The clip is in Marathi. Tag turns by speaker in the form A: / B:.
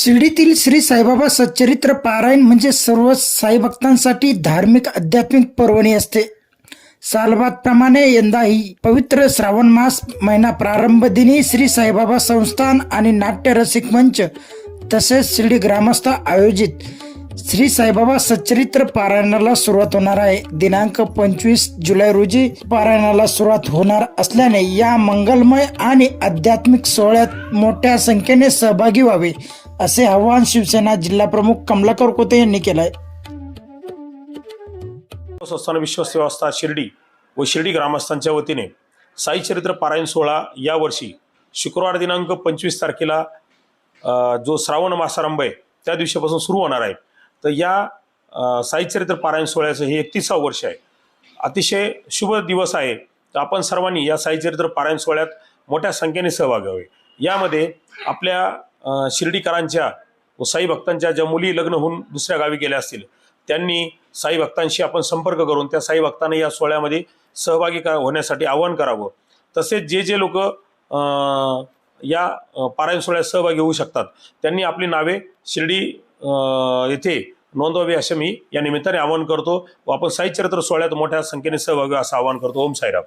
A: शिर्डीतील श्री साईबाबा सच्चरित्र पारायण म्हणजे सर्व साई भक्तांसाठी धार्मिक आध्यात्मिक पर्वणी असते। सालबादप्रमाणे यंदाही पवित्र श्रावण मास महिना प्रारंभ दिनी श्री साईबाबा संस्थान आणि नाट्य रसिक मंच तसेच शिर्डी ग्रामस्थ आयोजित श्री साईबाबा सच्चरित्र पारायणाला सुरुवात होणार आहे। दिनांक 25 जुलै रोजी पारायणाला सुरुवात होणार असल्याने या मंगलमय आणि आध्यात्मिक सोहळ्यात मोठ्या संख्येने सहभागी व्हावे असे आवाहन शिवसेना जिल्हा प्रमुख कमलाकर कोते यांनी केले आहे।
B: संस्थान विश्वस्त व्यवस्था शिर्डी व शिर्डी ग्रामस्थांच्या वतीने साई चरित्र पारायण सोहळा या वर्षी शुक्रवार दिनांक 25 तारखेला जो श्रावण मासारंभ आहे त्या दिवशीपासून सुरू होणार आहे। तर या साई चरित्र पारायण सोहळ्याचं हे 31वे वर्ष आहे। अतिशय शुभ दिवस आहे। तर आपण सर्वांनी या साई चरित्र पारायण सोहळ्यात मोठ्या संख्येने सहभागी व्हावे। यामध्ये आपल्या शिर्डीकरांच्या व साई भक्तांच्या ज्या मुली लग्न होऊन दुसऱ्या गावी गेल्या असतील त्यांनी साई भक्तांशी आपण संपर्क करून त्या साई भक्तांना या सोहळ्यामध्ये सहभागी होण्यासाठी आवाहन करावं। तसेच जे लोक या पारायण सोहळ्यात सहभागी होऊ शकतात त्यांनी आपली नावे शिर्डी येथे नोंदवावी असे मी या निमित्ताने आवाहन करतो व आपण साई चरित्र सोहळ्यात मोठ्या संख्येने सहभागी असं आवाहन करतो। ओम साईराम।